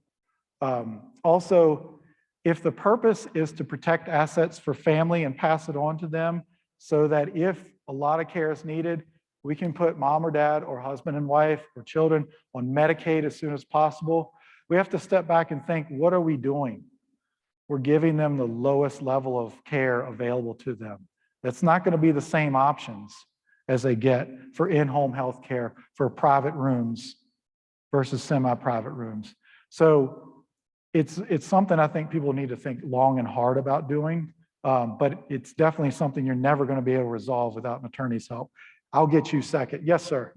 Also, if the purpose is to protect assets for family and pass it on to them so that if a lot of care is needed, we can put mom or dad or husband and wife or children on Medicaid as soon as possible. We have to step back and think, what are we doing? We're giving them the lowest level of care available to them. That's not going to be the same options as they get for in-home health care for private rooms versus semi-private rooms. So it's something I think people need to think long and hard about doing, but it's definitely something you're never going to be able to resolve without an attorney's help. I'll get you second. Yes, sir.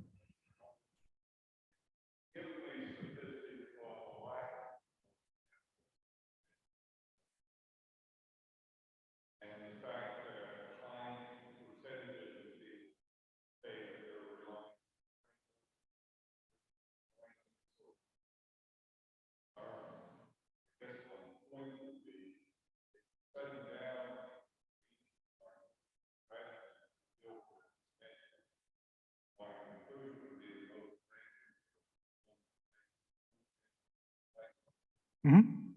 Mhm.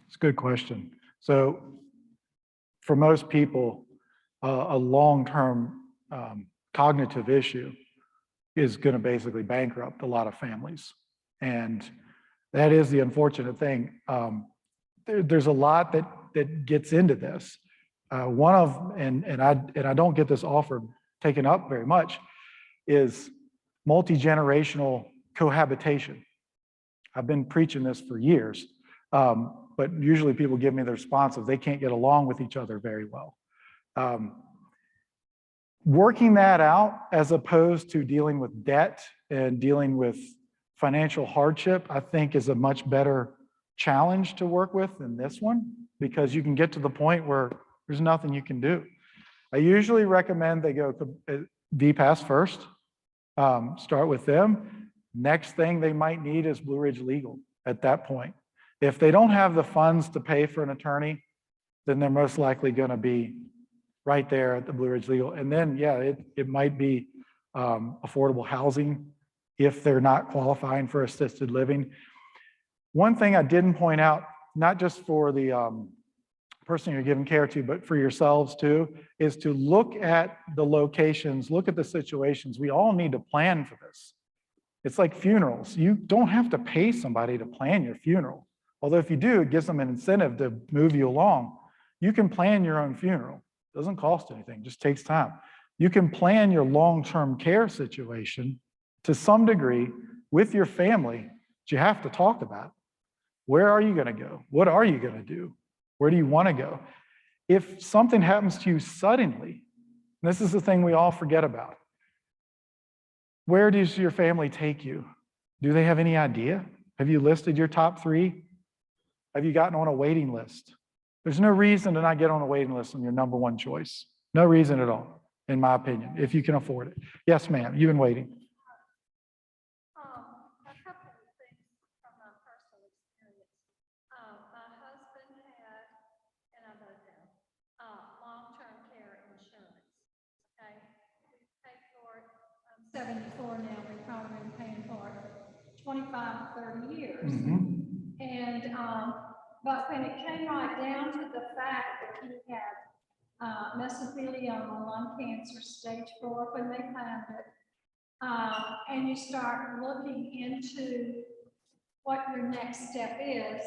It's a good question. So for most people, a long-term cognitive issue is going to basically bankrupt a lot of families. And that is the unfortunate thing. There's a lot that gets into this. One of, and I don't get this offer taken up very much, is multi-generational cohabitation. I've been preaching this for years, but usually people give me the response of they can't get along with each other very well. Working that out as opposed to dealing with debt and dealing with financial hardship, I think is a much better challenge to work with than this one, because you can get to the point where there's nothing you can do. I usually recommend they go VPAS first, start with them. Next thing they might need is Blue Ridge Legal at that point. If they don't have the funds to pay for an attorney, then they're most likely going to be right there at the Blue Ridge Legal. And then, yeah, it might be affordable housing if they're not qualifying for assisted living. One thing I didn't point out, not just for the person you're giving care to, but for yourselves too, is to look at the locations, look at the situations. We all need to plan for this. It's like funerals. You don't have to pay somebody to plan your funeral. Although if you do, it gives them an incentive to move you along. You can plan your own funeral. It doesn't cost anything, just takes time. You can plan your long-term care situation to some degree with your family, but you have to talk about it. Where are you going to go? What are you going to do? Where do you want to go? If something happens to you suddenly, and this is the thing we all forget about, where does your family take you? Do they have any idea? Have you listed your top 3? Have you gotten on a waiting list? There's no reason to not get on a waiting list on your number 1 choice. No reason at all, in my opinion, if you can afford it. Yes, ma'am, you've been waiting. A couple of things from my personal experience. My husband had, and I both have, long-term care insurance. Okay, we pay for it. I'm 74 now. We've probably been paying for it 25, 30 years. Mhm. And but when it came right down to the fact that he had mesothelioma, lung cancer, stage 4, when they found it. And you start looking into what your next step is,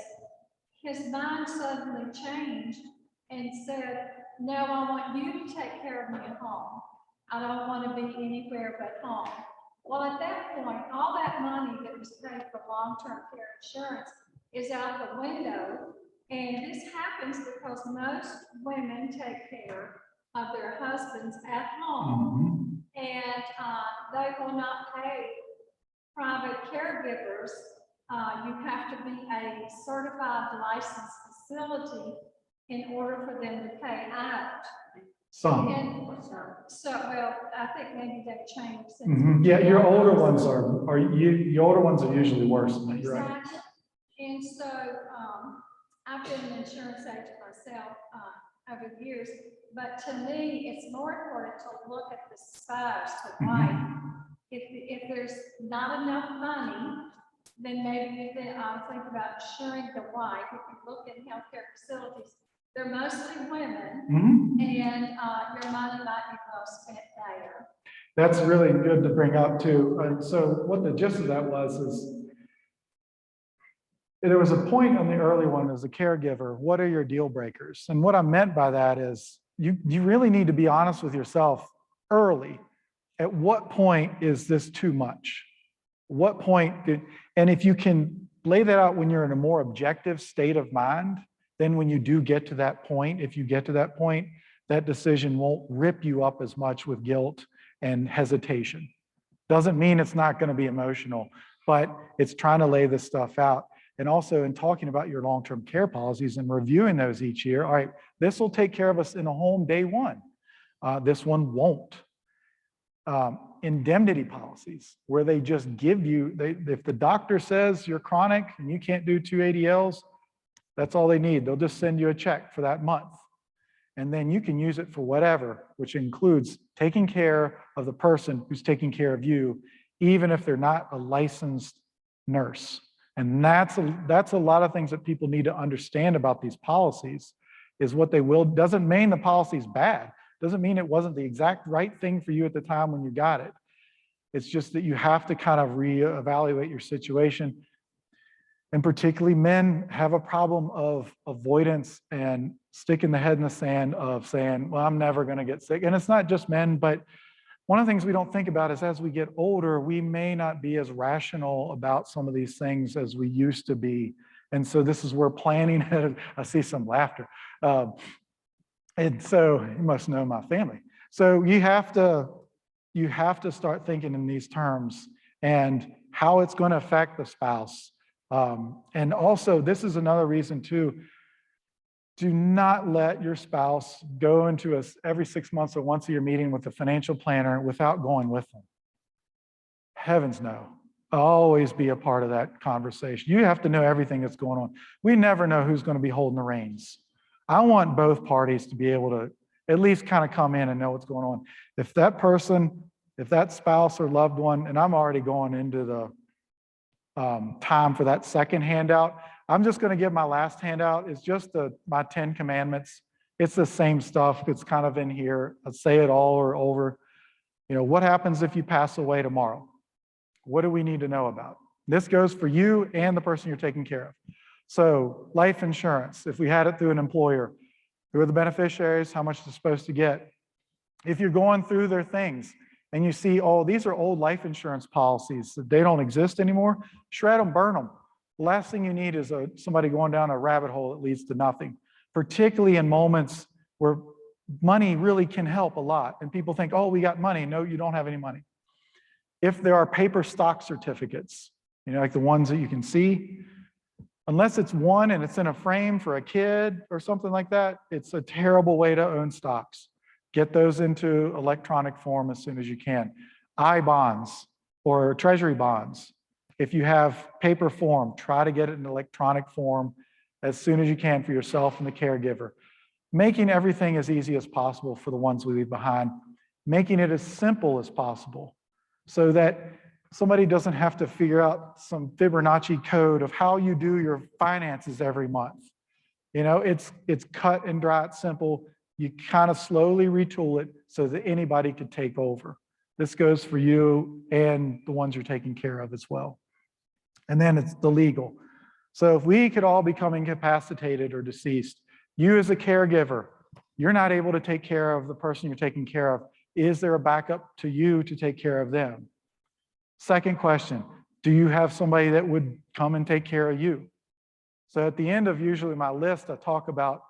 his mind suddenly changed and said, no, I want you to take care of me at home. I don't want to be anywhere but home. Well, at that point, all that money that was paid for long-term care insurance is out the window. And this happens because most women take care of their husbands at home. Mhm. And they will not pay private caregivers. You have to be a certified licensed facility in order for them to pay out. Some. And so, well, I think maybe they've changed since. Mhm. Yeah, your older ones are your older ones are usually worse than that. You're right. Exactly. And so I've been an insurance agent myself over the years, but to me, it's more important to look at the spouse, the wife. If there's not enough money then maybe you think about insuring the wife. If you look at healthcare facilities, they're mostly women, and your money might be well spent there. That's really good to bring up too. So what the gist of that was is there was a point on the early one as a caregiver, what are your deal breakers? And what I meant by that is you really need to be honest with yourself early. At what point is this too much? What point and if you can lay that out when you're in a more objective state of mind, then when you do get to that point, if you get to that point, that decision won't rip you up as much with guilt and hesitation. Doesn't mean it's not going to be emotional, but it's trying to lay this stuff out. And also in talking about your long-term care policies and reviewing those each year, all right, this will take care of us in a home day one. This one won't. Indemnity policies, where they just give you, if the doctor says you're chronic and you can't do 2 ADLs, that's all they need. They'll just send you a check for that month. And then you can use it for whatever, which includes taking care of the person who's taking care of you, even if they're not a licensed nurse. And that's a lot of things that people need to understand about these policies, is what they will, doesn't mean the policy's bad. Doesn't mean it wasn't the exact right thing for you at the time when you got it. It's just that you have to kind of reevaluate your situation. And particularly men have a problem of avoidance and sticking the head in the sand of saying, well, I'm never going to get sick. And it's not just men, but one of the things we don't think about is as we get older, we may not be as rational about some of these things as we used to be. And so this is where planning, I see some laughter. And so you must know my family. So you have to start thinking in these terms and how it's going to affect the spouse. And also, this is another reason too, do not let your spouse go into every 6 months or once a year meeting with a financial planner without going with them. Heavens no. Always be a part of that conversation. You have to know everything that's going on. We never know who's going to be holding the reins. I want both parties to be able to at least kind of come in and know what's going on. If that person, if that spouse or loved one, and I'm already going into the time for that second handout, I'm just going to give my last handout. It's just my 10 commandments. It's the same stuff. It's kind of in here. I'll say it all or over. You know, what happens if you pass away tomorrow? What do we need to know about? This goes for you and the person you're taking care of. So life insurance, if we had it through an employer, who are the beneficiaries, how much they're supposed to get. If you're going through their things and you see, oh, these are old life insurance policies, they don't exist anymore, shred them, burn them. The last thing you need is somebody going down a rabbit hole that leads to nothing, particularly in moments where money really can help a lot. And people think, oh, we got money. No, you don't have any money. If there are paper stock certificates, you know, like the ones that you can see, unless it's one and it's in a frame for a kid or something like that, it's a terrible way to own stocks. Get those into electronic form as soon as you can. I-bonds or treasury bonds. If you have paper form, try to get it in electronic form as soon as you can for yourself and the caregiver. Making everything as easy as possible for the ones we leave behind. Making it as simple as possible so that somebody doesn't have to figure out some Fibonacci code of how you do your finances every month. You know, it's cut and dry, it's simple. You kind of slowly retool it so that anybody could take over. This goes for you and the ones you're taking care of as well. And then it's the legal. So if we could all become incapacitated or deceased, you as a caregiver, you're not able to take care of the person you're taking care of. Is there a backup to you to take care of them? Second question, do you have somebody that would come and take care of you? So at the end of usually my list, I talk about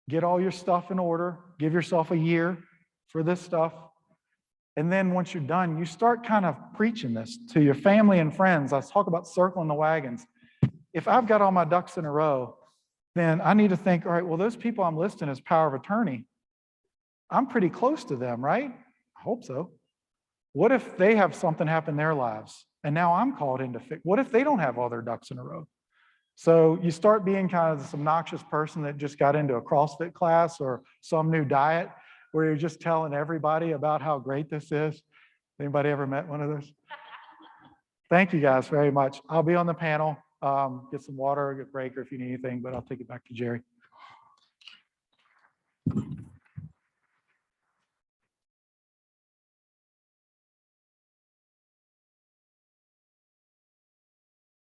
get all your stuff in order, give yourself a year for this stuff. And then once you're done, you start kind of preaching this to your family and friends. I talk about circling the wagons. If I've got all my ducks in a row, then I need to think, all right, well, those people I'm listing as power of attorney, I'm pretty close to them, right? I hope so. What if they have something happen in their lives and now I'm called in to fix? What if they don't have all their ducks in a row? So you start being kind of this obnoxious person that just got into a CrossFit class or some new diet where you're just telling everybody about how great this is. Anybody ever met one of those? Thank you guys very much. I'll be on the panel, get some water, get breaker if you need anything, but I'll take it back to Jerry.